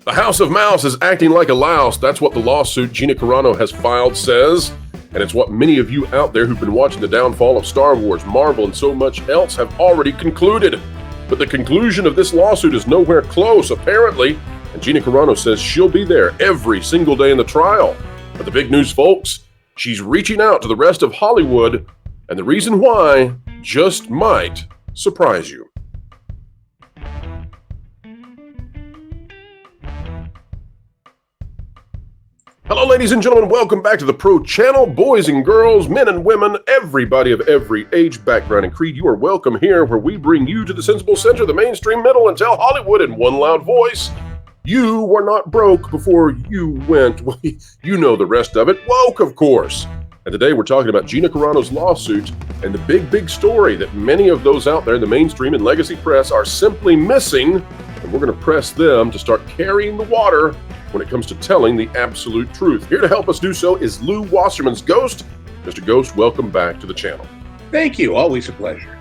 The House of Mouse is acting like a louse. That's what the lawsuit Gina Carano has filed says. And it's what many of you out there who've been watching the downfall of Star Wars, Marvel, and so much else have already concluded. But the conclusion of this lawsuit is nowhere close, apparently. And Gina Carano says she'll be there every single day in the trial. But the big news, folks, she's reaching out to the rest of Hollywood. And the reason why just might surprise you. Hello, ladies and gentlemen. Welcome back to the Pro Channel. Boys and girls, men and women, everybody of every age, background, and creed, you are welcome here where we bring you to the sensible center, the mainstream middle, and tell Hollywood in one loud voice, you were not broke before you went. Well, you know the rest of it. Woke, of course. And today we're talking about Gina Carano's lawsuit and the big story that many of those out there in the mainstream and legacy press are simply missing. And we're going to press them to start carrying the water when it comes to telling the absolute truth. Here to help us do so is Lou Wasserman's Ghost. Mr. Ghost, welcome back to the channel. Thank you. Always a pleasure.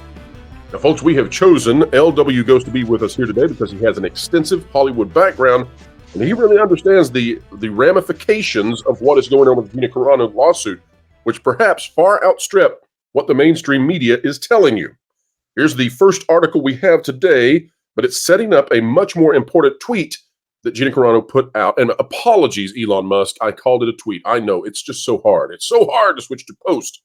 Now, folks, we have chosen LW Ghost to be with us here today because he has an extensive Hollywood background, and he really understands the ramifications of what is going on with the Gina Carano lawsuit, which perhaps far outstrip what the mainstream media is telling you. Here's the first article we have today, but it's setting up a much more important tweet that Gina Carano put out. And apologies, Elon Musk, I called it a tweet. I know, it's just so hard. It's so hard to switch to post.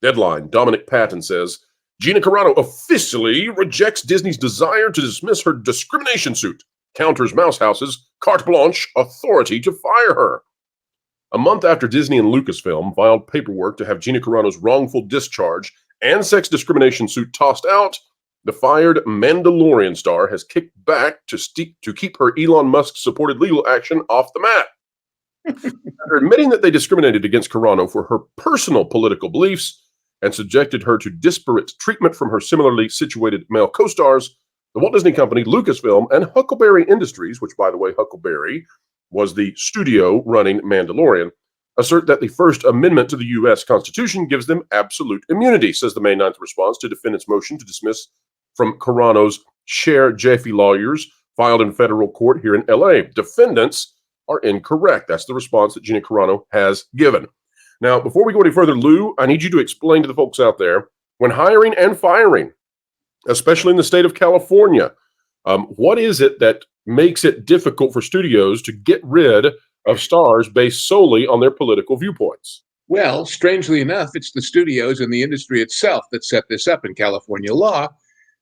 Deadline, Dominic Patton says, Gina Carano officially rejects Disney's desire to dismiss her discrimination suit, counters Mousehouse's carte blanche authority to fire her. A month after Disney and Lucasfilm filed paperwork to have Gina Carano's wrongful discharge and sex discrimination suit tossed out, the fired Mandalorian star has kicked back to keep her Elon Musk-supported legal action off the mat. After admitting that they discriminated against Carano for her personal political beliefs and subjected her to disparate treatment from her similarly situated male co-stars, the Walt Disney Company, Lucasfilm, and Huckleberry Industries, which, by the way, Huckleberry was the studio running Mandalorian, assert that the First Amendment to the U.S. Constitution gives them absolute immunity, says the May 9th response to defendant's motion to dismiss from Carano's Cher Jaffe lawyers filed in federal court here in L.A. Defendants are incorrect. That's the response that Gina Carano has given. Now, before we go any further, Lou, I need you to explain to the folks out there, when hiring and firing, especially in the state of California, what is it that makes it difficult for studios to get rid of stars based solely on their political viewpoints? Well, strangely enough, it's the studios and the industry itself that set this up in California law.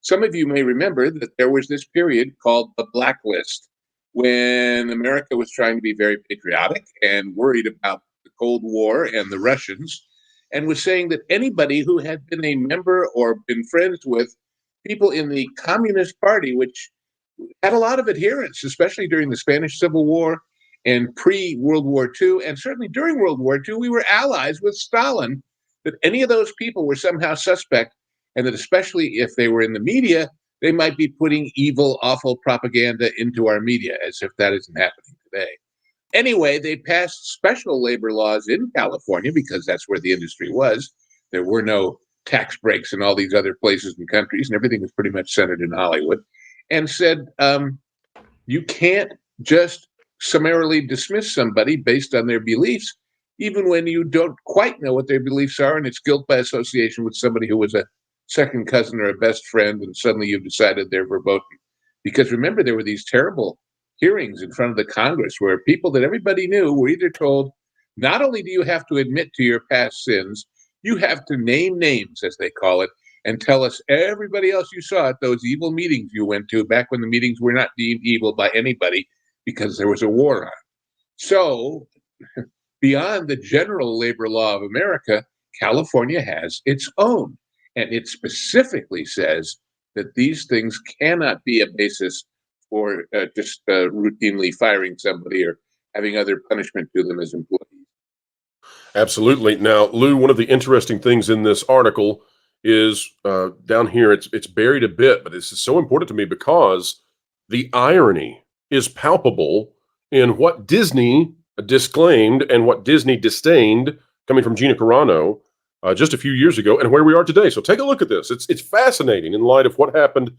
Some of you may remember that there was this period called the Blacklist when America was trying to be very patriotic and worried about the Cold War and the Russians, and was saying that anybody who had been a member or been friends with people in the Communist Party, which had a lot of adherents, especially during the Spanish Civil War and pre-World War II, and certainly during World War II, we were allies with Stalin, that any of those people were somehow suspect, and that especially if they were in the media, they might be putting evil, awful propaganda into our media, as if that isn't happening today. Anyway, they passed special labor laws in California because that's where the industry was. There were no tax breaks in all these other places and countries, and everything was pretty much centered in Hollywood, and said, you can't just summarily dismiss somebody based on their beliefs, even when you don't quite know what their beliefs are, and it's guilt by association with somebody who was a second cousin or a best friend, and suddenly you've decided they're verboten. Because remember, there were these terrible hearings in front of the Congress where people that everybody knew were either told, not only do you have to admit to your past sins, you have to name names, as they call it, and tell us everybody else you saw at those evil meetings you went to back when the meetings were not deemed evil by anybody because there was a war on. So beyond the general labor law of America, California has its own. And it specifically says that these things cannot be a basis for just routinely firing somebody or having other punishment to them as employees. Absolutely. Now, Lou, one of the interesting things in this article is down here, it's buried a bit, but this is so important to me because the irony is palpable in what Disney disclaimed and what Disney disdained coming from Gina Carano just a few years ago and where we are today. So take a look at this. It's fascinating in light of what happened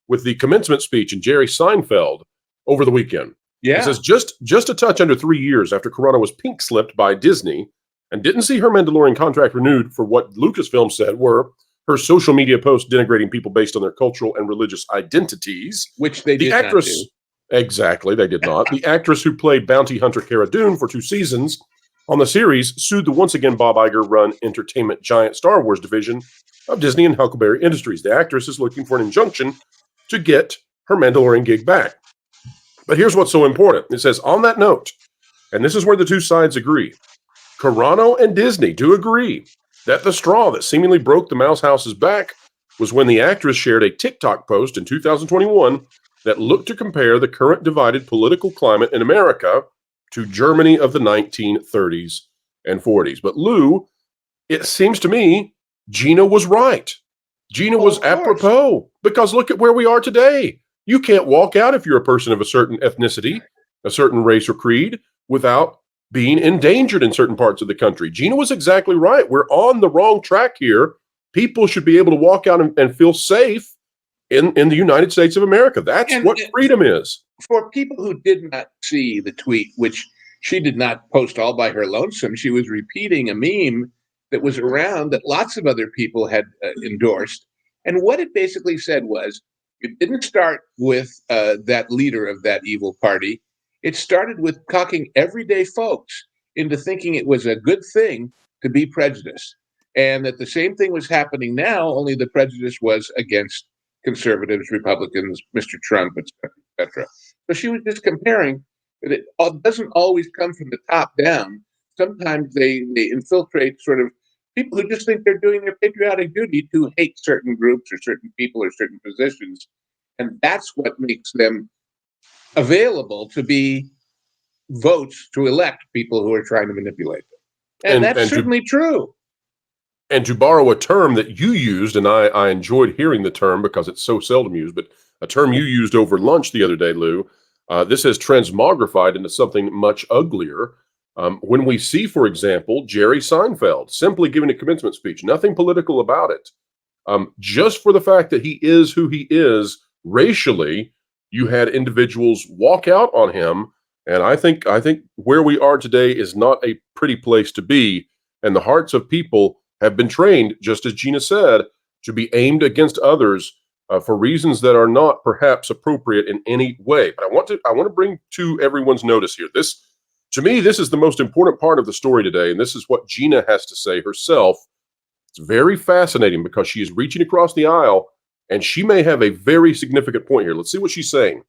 with the commencement speech and Jerry Seinfeld over the weekend. It Yeah. says just a touch under 3 years after Carano was pink slipped by Disney and didn't see her Mandalorian contract renewed for what Lucasfilm said were her social media posts denigrating people based on their cultural and religious identities. Which they The did not do. actress, exactly, they did not. The actress who played bounty hunter Cara Dune for 2 seasons on the series sued the once again Bob Iger-run entertainment giant Star Wars division of Disney and Huckleberry Industries. The actress is looking for an injunction to get her Mandalorian gig back. But here's what's so important. It says, on that note, and this is where the two sides agree, Carano and Disney do agree that the straw that seemingly broke the Mouse House's back was when the actress shared a TikTok post in 2021 that looked to compare the current divided political climate in America to Germany of the 1930s and 40s. But Lou, it seems to me, Gina was right. Gina was apropos, because look at where we are today. You can't walk out if you're a person of a certain ethnicity, a certain race or creed, without being endangered in certain parts of the country. Gina was exactly right. We're on the wrong track here. People should be able to walk out and feel safe in the United States of America. That's what freedom is. For people who did not see the tweet, which she did not post all by her lonesome, she was repeating a meme that was around that lots of other people had endorsed. And what it basically said was, it didn't start with that leader of that evil party. It started with cocking everyday folks into thinking it was a good thing to be prejudiced. And that the same thing was happening now, only the prejudice was against conservatives, Republicans, Mr. Trump, etc. So she was just comparing that it doesn't always come from the top down. Sometimes they infiltrate sort of people who just think they're doing their patriotic duty to hate certain groups or certain people or certain positions. And that's what makes them available to be votes to elect people who are trying to manipulate them. And that's certainly true. And to borrow a term that you used, and I enjoyed hearing the term because it's so seldom used, but a term you used over lunch the other day, Lou, this has transmogrified into something much uglier. When we see, for example, Jerry Seinfeld simply giving a commencement speech, nothing political about it, just for the fact that he is who he is racially, you had individuals walk out on him. And I think where we are today is not a pretty place to be. And the hearts of people have been trained, just as Gina said, to be aimed against others for reasons that are not perhaps appropriate in any way. But I want to bring to everyone's notice here. This, to me, this is the most important part of the story today, and this is what Gina has to say herself. It's very fascinating because she is reaching across the aisle, and she may have a very significant point here. Let's see what she's saying.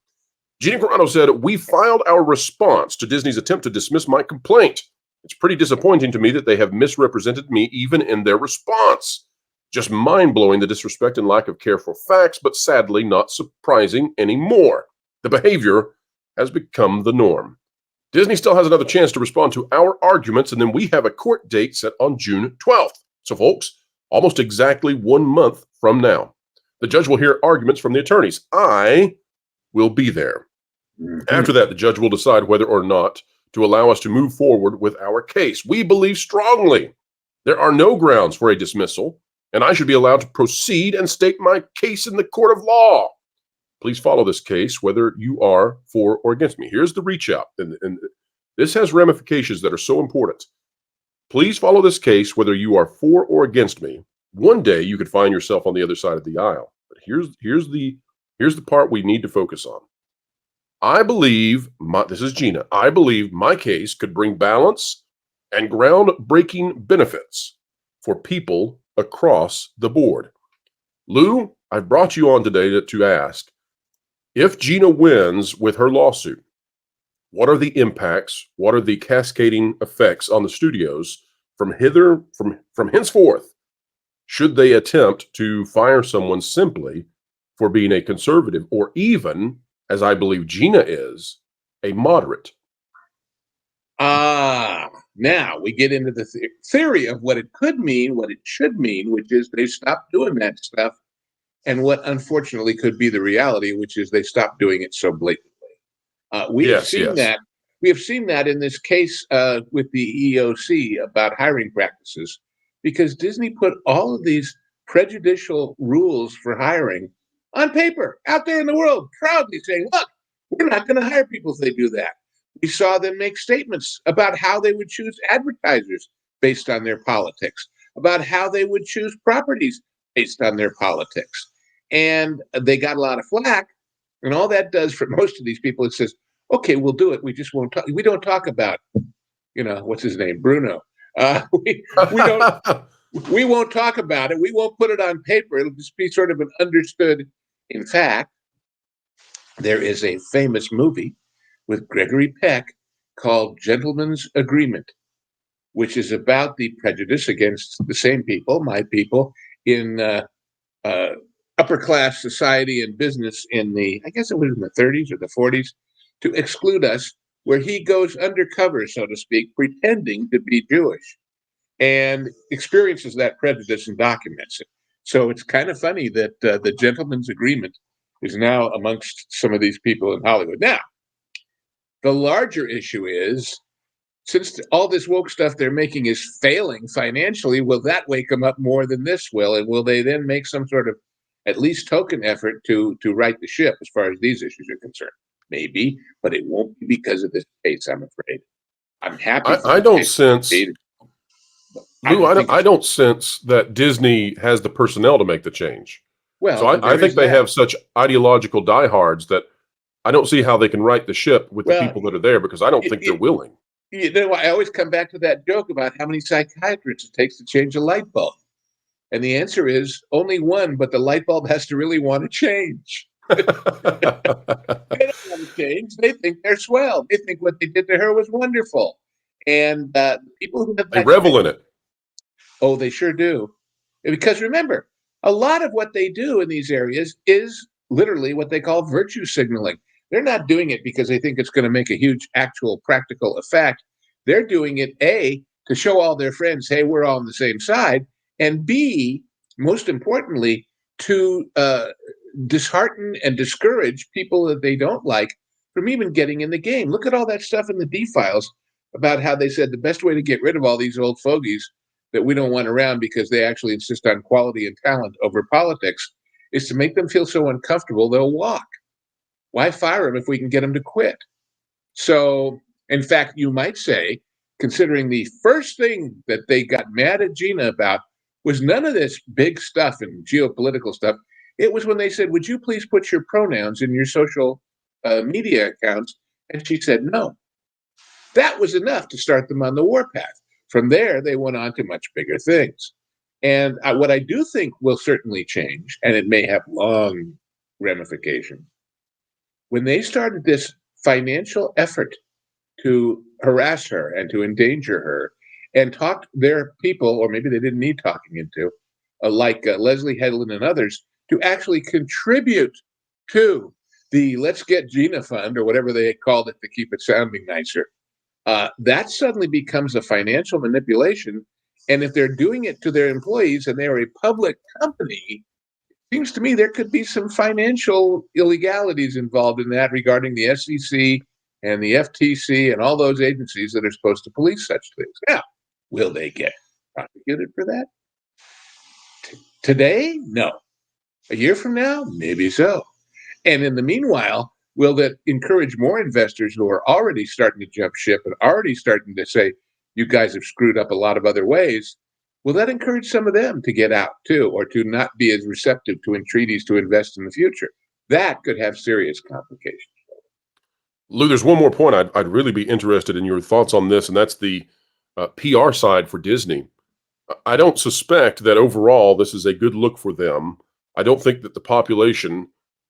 Gina Carano said, "We filed our response to Disney's attempt to dismiss my complaint. It's pretty disappointing to me that they have misrepresented me even in their response. Just mind-blowing, the disrespect and lack of care for facts, but sadly not surprising anymore. The behavior has become the norm. Disney still has another chance to respond to our arguments, and then we have a court date set on June 12th. So, folks, almost exactly 1 month from now. The judge will hear arguments from the attorneys. I will be there. After that, the judge will decide whether or not to allow us to move forward with our case. We believe strongly there are no grounds for a dismissal, and I should be allowed to proceed and state my case in the court of law. Please follow this case, whether you are for or against me." Here's the reach out, and this has ramifications that are so important. Please follow this case, whether you are for or against me. One day you could find yourself on the other side of the aisle. But here's the part we need to focus on. I believe, this is Gina, I believe my case could bring balance and groundbreaking benefits for people across the board. Lou, I've brought you on today to ask, if Gina wins with her lawsuit, what are the impacts, what are the cascading effects on the studios from henceforth, should they attempt to fire someone simply for being a conservative, or even, as I believe Gina is, a moderate? Now we get into the theory of what it could mean, what it should mean, which is they stop doing that stuff, and what unfortunately could be the reality, which is they stop doing it so blatantly. We have seen that in this case with the EEOC about hiring practices, because Disney put all of these prejudicial rules for hiring on paper out there in the world, proudly saying, "Look, We're not going to hire people if they do that. We saw them make statements about how they would choose advertisers based on their politics, about how they would choose properties based on their politics. And they got a lot of flack. And all that does for most of these people, it says, okay, we'll do it. We just won't talk. We don't talk about, what's his name? Bruno. We don't. We won't talk about it. We won't put it on paper. It'll just be sort of an understood. In fact, there is a famous movie with Gregory Peck called Gentleman's Agreement, which is about the prejudice against the same people, my people, in upper class society and business in I guess it was in the 30s or the 40s, to exclude us, where he goes undercover, so to speak, pretending to be Jewish and experiences that prejudice and documents it. So it's kind of funny that the Gentleman's Agreement is now amongst some of these people in Hollywood. Now, the larger issue is, since all this woke stuff they're making is failing financially, will that wake them up more than this will? And will they then make some sort of at least token effort to right the ship as far as these issues are concerned? Maybe, but it won't be because of this case, I'm afraid. I'm happy. I don't sense, Lou, I don't sense that Disney has the personnel to make the change. Well, so I think they have such ideological diehards that I don't see how they can right the ship with the people that are there, because I don't think they're willing. I always come back to that joke about how many psychiatrists it takes to change a light bulb. And the answer is only one, but the light bulb has to really want to change. They don't want to change. They think they're swell. They think what they did to her was wonderful. And people who have they revel in it. Oh, they sure do. Because remember, a lot of what they do in these areas is literally what they call virtue signaling. They're not doing it because they think it's going to make a huge actual practical effect. They're doing it, A, to show all their friends, hey, we're all on the same side, and B, most importantly, to dishearten and discourage people that they don't like from even getting in the game. Look at all that stuff in the D-Files about how they said the best way to get rid of all these old fogies that we don't want around because they actually insist on quality and talent over politics is to make them feel so uncomfortable they'll walk. Why fire them if we can get them to quit? So, in fact, you might say, considering the first thing that they got mad at Gina about was none of this big stuff and geopolitical stuff. It was when they said, would you please put your pronouns in your social media accounts? And she said, no. That was enough to start them on the warpath. From there, they went on to much bigger things. And what I do think will certainly change, and it may have long ramifications, when they started this financial effort to harass her and to endanger her and talk their people, or maybe they didn't need talking into, like Leslie Headland and others, to actually contribute to the Let's Get Gina Fund, or whatever they called it to keep it sounding nicer, that suddenly becomes a financial manipulation. And if they're doing it to their employees and they're a public company, it seems to me there could be some financial illegalities involved in that regarding the SEC and the FTC and all those agencies that are supposed to police such things. Now, will they get prosecuted for that? Today? No. A year from now? Maybe so. And in the meanwhile, will that encourage more investors who are already starting to jump ship and already starting to say, you guys have screwed up a lot of other ways? Will that encourage some of them to get out too, or to not be as receptive to entreaties to invest in the future? That could have serious complications. Lou, there's one more point I'd really be interested in your thoughts on this, and that's the PR side for Disney. I don't suspect that overall this is a good look for them. I don't think that the population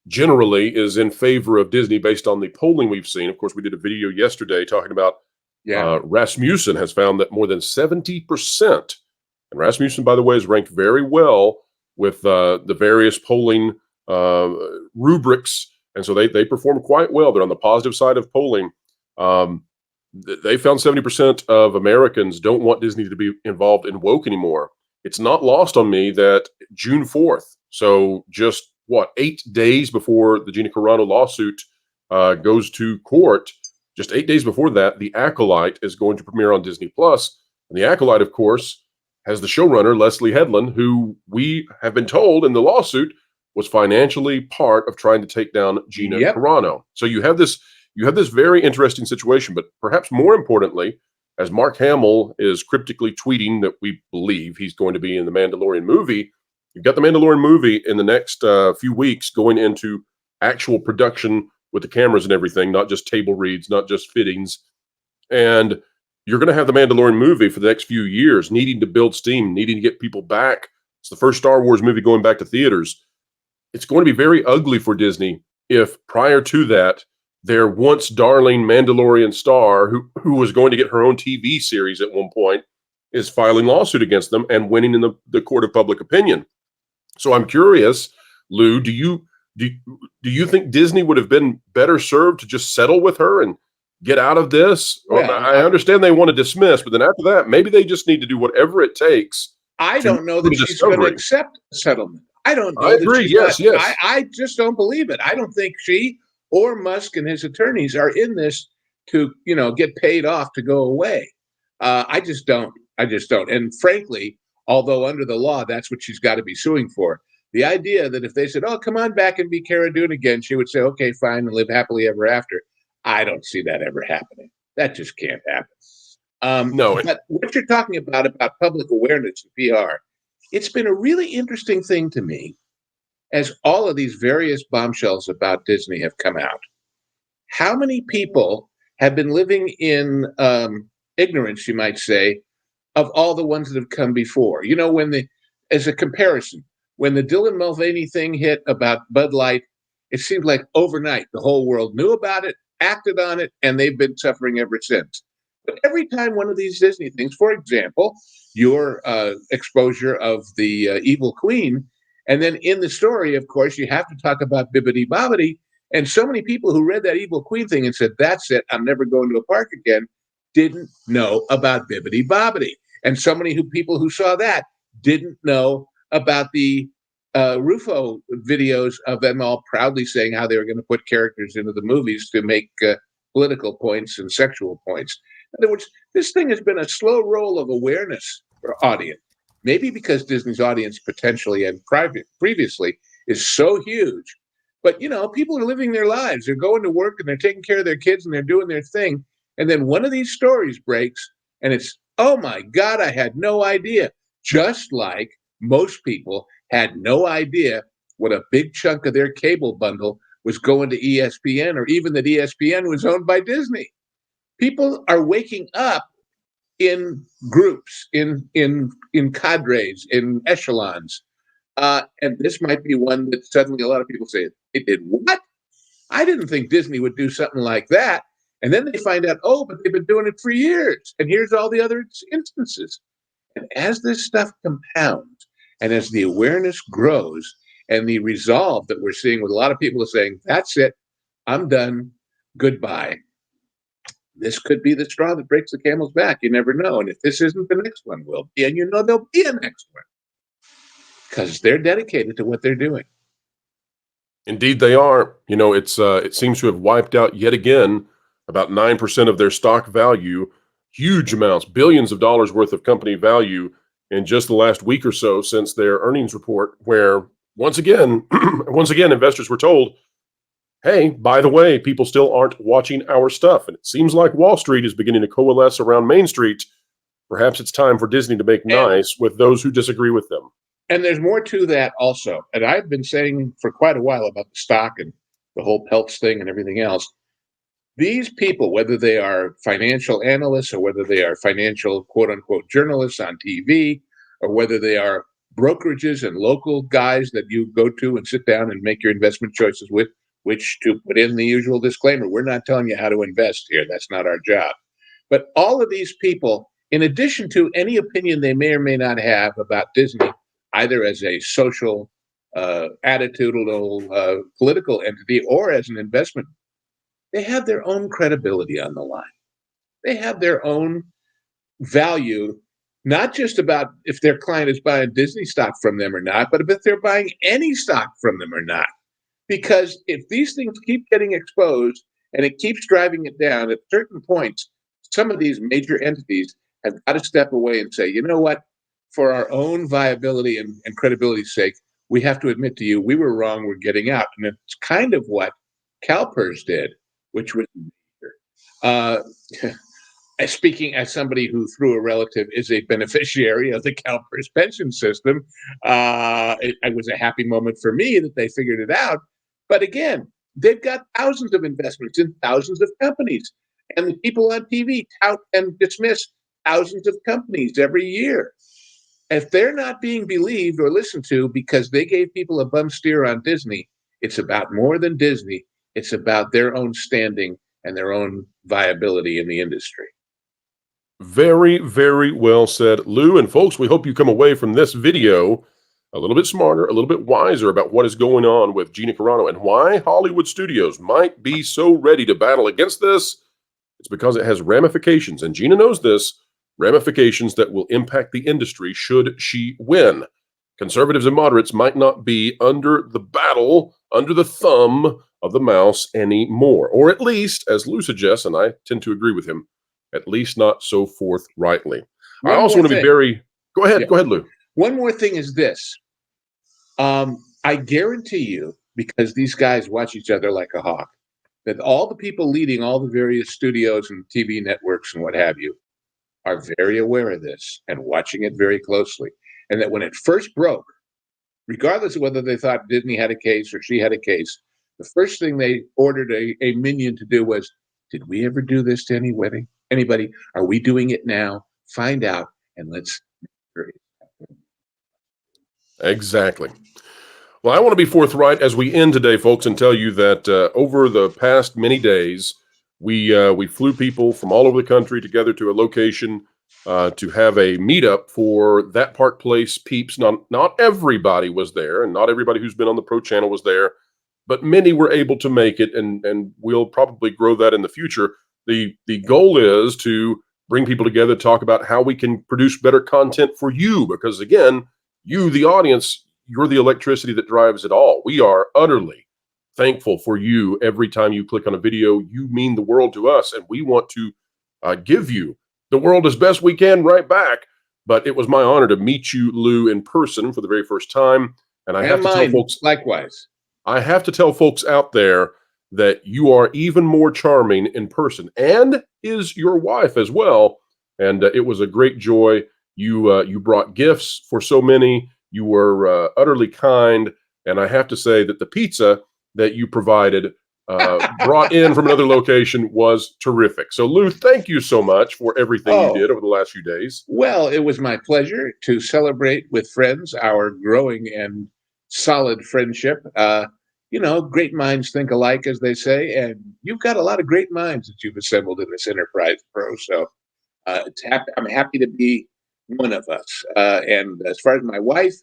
generally is in favor of Disney based on the polling we've seen. Of course, we did a video yesterday talking about Rasmussen has found that more than 70%, and Rasmussen, by the way, is ranked very well with the various polling rubrics, and so they perform quite well. They're on the positive side of polling. They found 70% of Americans don't want Disney to be involved in woke anymore. It's not lost on me that June 4th, so just 8 days before the Gina Carano lawsuit goes to court, just 8 days before that, The Acolyte is going to premiere on Disney Plus. And The Acolyte, of course, has the showrunner, Leslie Headland, who we have been told in the lawsuit was financially part of trying to take down Gina Yep. Carano. So you have this very interesting situation, but perhaps more importantly, as Mark Hamill is cryptically tweeting that we believe he's going to be in the Mandalorian movie, you've got the Mandalorian movie in the next few weeks going into actual production with the cameras and everything, not just table reads, not just fittings. And you're going to have the Mandalorian movie for the next few years, needing to build steam, needing to get people back. It's the first Star Wars movie going back to theaters. It's going to be very ugly for Disney if prior to that, their once darling Mandalorian star, who was going to get her own TV series at one point, is filing lawsuit against them and winning in the court of public opinion. So I'm curious, Lou, do you think Disney would have been better served to just settle with her and get out of this? Well, I understand they want to dismiss, but then after that, maybe they just need to do whatever it takes. I don't know that she's going to accept a settlement. I don't know. I agree. Yes. I just don't believe it. I don't think she or Musk and his attorneys are in this to, get paid off to go away. I just don't. And frankly, although under the law, that's what she's got to be suing for. The idea that if they said, "Oh, come on back and be Cara Dune again," she would say, "Okay, fine," and live happily ever after. I don't see that ever happening. That just can't happen. No. But what you're talking about public awareness and PR, it's been a really interesting thing to me as all of these various bombshells about Disney have come out. How many people have been living in ignorance, you might say, of all the ones that have come before? As a comparison, when the Dylan Mulvaney thing hit about Bud Light, it seemed like overnight the whole world knew about it, acted on it, and they've been suffering ever since. But every time one of these Disney things, for example, your exposure of the Evil Queen, and then in the story, of course, you have to talk about Bibbidi Bobbidi, and so many people who read that Evil Queen thing and said, "That's it, I'm never going to a park again," didn't know about Bibbidi Bobbidi. And so many people who saw that didn't know about the Rufo videos of them all proudly saying how they were going to put characters into the movies to make political points and sexual points. In other words, this thing has been a slow roll of awareness for audience. Maybe because Disney's audience potentially and previously is so huge. But, people are living their lives. They're going to work and they're taking care of their kids and they're doing their thing. And then one of these stories breaks and it's, "Oh my God, I had no idea." Just like most people had no idea what a big chunk of their cable bundle was going to ESPN, or even that ESPN was owned by Disney. People are waking up in groups, in cadres, in echelons. And this might be one that suddenly a lot of people say, "It did what? I didn't think Disney would do something like that." And then they find out, "Oh, but they've been doing it for years. And here's all the other instances." And as this stuff compounds, and as the awareness grows, and the resolve that we're seeing with a lot of people saying, "That's it, I'm done, goodbye," this could be the straw that breaks the camel's back. You never know. And if this isn't, the next one will be. And there'll be a next one. Because they're dedicated to what they're doing. Indeed, they are. It seems to have wiped out yet again about 9% of their stock value, huge amounts, billions of dollars worth of company value in just the last week or so since their earnings report, where once again, investors were told, "Hey, by the way, people still aren't watching our stuff." And it seems like Wall Street is beginning to coalesce around Main Street. Perhaps it's time for Disney to make nice with those who disagree with them. And there's more to that also. And I've been saying for quite a while about the stock and the whole Peltz thing and everything else. These people, whether they are financial analysts or whether they are financial quote unquote journalists on TV, or whether they are brokerages and local guys that you go to and sit down and make your investment choices with, which to put in the usual disclaimer, we're not telling you how to invest here. That's not our job. But all of these people, in addition to any opinion they may or may not have about Disney, either as a social, attitudinal, political entity or as an investment, they have their own credibility on the line. They have their own value, not just about if their client is buying Disney stock from them or not, but if they're buying any stock from them or not. Because if these things keep getting exposed and it keeps driving it down, at certain points, some of these major entities have got to step away and say, "You know what? For our own viability and credibility's sake, we have to admit to you, we were wrong, we're getting out. And it's kind of what CalPERS did, which was uh, speaking as somebody who, through a relative, is a beneficiary of the CalPERS pension system. It was a happy moment for me that they figured it out. But again, they've got thousands of investments in thousands of companies. And the people on TV tout and dismiss thousands of companies every year. If they're not being believed or listened to because they gave people a bum steer on Disney, it's about more than Disney. It's about their own standing and their own viability in the industry. Very, very well said, Lou. And folks, we hope you come away from this video a little bit smarter, a little bit wiser about what is going on with Gina Carano and why Hollywood studios might be so ready to battle against this. It's because it has ramifications, and Gina knows this, ramifications that will impact the industry should she win. Conservatives and moderates might not be under the battle, under the thumb of the mouse anymore. Or at least, as Lou suggests, and I tend to agree with him, at least not so forthrightly. I also want to be very... Go ahead, Lou. One more thing is this. I guarantee you, because these guys watch each other like a hawk, that all the people leading all the various studios and TV networks and what have you are very aware of this and watching it very closely. And that when it first broke, regardless of whether they thought Disney had a case or she had a case, the first thing they ordered a minion to do was, did we ever do this to anybody? Are we doing it now? Find out, and let's... Exactly. Well, I want to be forthright as we end today, folks, and tell you that over the past many days, we flew people from all over the country together to a location to have a meetup for That Park Place peeps. Not everybody was there, and not everybody who's been on the Pro Channel was there, but many were able to make it, and we'll probably grow that in the future. The goal is to bring people together, talk about how we can produce better content for you, because again, you, the audience, you're the electricity that drives it all. We are utterly thankful for you. Every time you click on a video, you mean the world to us, and we want to give you the world as best we can right back. But it was my honor to meet you, Lou, in person for the very first time. And I have to tell folks, likewise, I have to tell folks out there that you are even more charming in person, and is your wife as well. And it was a great joy. You brought gifts for so many. You were utterly kind, and I have to say that the pizza that you provided, brought in from another location, was terrific. So, Lou, thank you so much for everything you did over the last few days. Well, it was my pleasure to celebrate with friends our growing and solid friendship. Great minds think alike, as they say, and you've got a lot of great minds that you've assembled in this Enterprise Pro. So I'm happy to be one of us. And as far as my wife,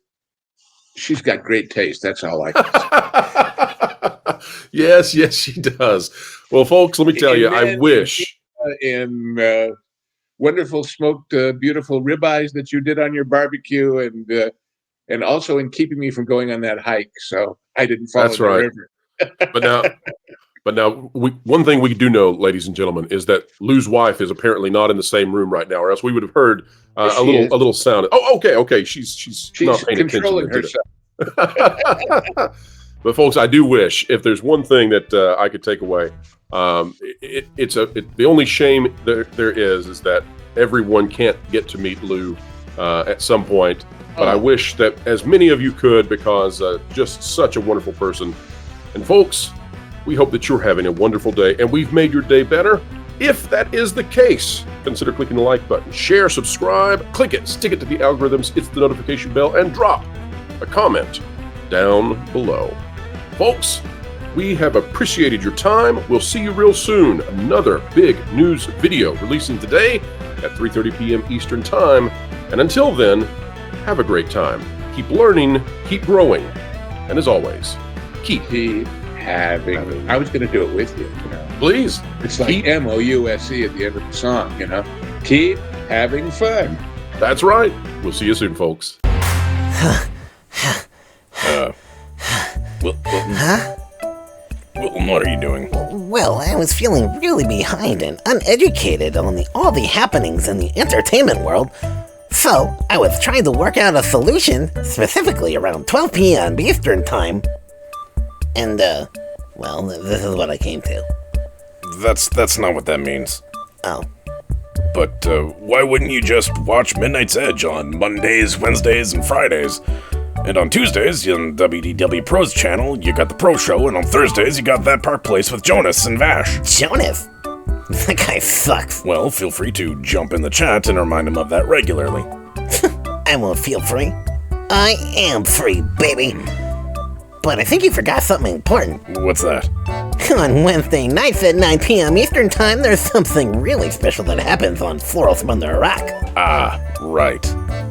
she's got great taste. That's all I can say. Yes, she does. Well, folks, let me tell you, I wish. In wonderful smoked, beautiful ribeyes that you did on your barbecue, and also in keeping me from going on that hike, so I didn't fall in the river. But now, one thing we do know, ladies and gentlemen, is that Lou's wife is apparently not in the same room right now, or else we would have heard a little sound. Oh, okay. She's not paying controlling attention herself. But folks, I do wish, if there's one thing that I could take away, the only shame there is that everyone can't get to meet Lou at some point. But I wish that as many of you could, because just such a wonderful person. And folks, we hope that you're having a wonderful day, and we've made your day better. If that is the case, consider clicking the like button, share, subscribe, click it, stick it to the algorithms, hit the notification bell, and drop a comment down below. Folks, we have appreciated your time. We'll see you real soon. Another big news video releasing today at 3:30 p.m. Eastern Time. And until then, have a great time. Keep learning, keep growing, and as always, keep having. I was going to do it with you. Please. It's like MOUSE at the end of the song, Keep having fun. That's right. We'll see you soon, folks. What are you doing? Well, I was feeling really behind and uneducated on all the happenings in the entertainment world. So, I was trying to work out a solution, specifically around 12 p.m. Eastern Time. And, well, this is what I came to. That's not what that means. Oh. But, why wouldn't you just watch Midnight's Edge on Mondays, Wednesdays, and Fridays? And on Tuesdays, on WDW Pro's channel, you got the Pro Show, and on Thursdays, you got That Park Place with Jonas and Vash. Jonas? That guy sucks. Well, feel free to jump in the chat and remind him of that regularly. I won't feel free. I am free, baby. But I think you forgot something important. What's that? On Wednesday nights at 9 p.m. Eastern Time, there's something really special that happens on Florals from Under a Rock. Ah, right.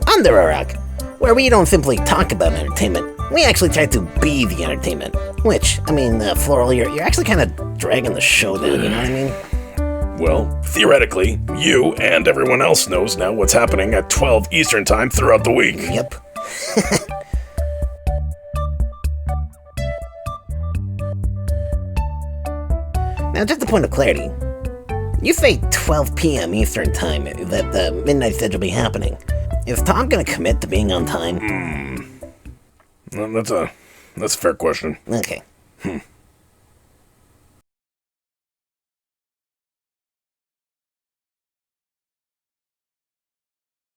Under a Rock, where we don't simply talk about entertainment, we actually try to be the entertainment. Which, I mean, Floral, you're actually kind of dragging the show down, you know what I mean? Well, theoretically, you and everyone else knows now what's happening at 12 Eastern Time throughout the week. Yep. Now, just a point of clarity. You say 12 p.m. Eastern Time that the Midnight Edge will be happening. Is Tom gonna commit to being on time? Well, that's a fair question. Okay.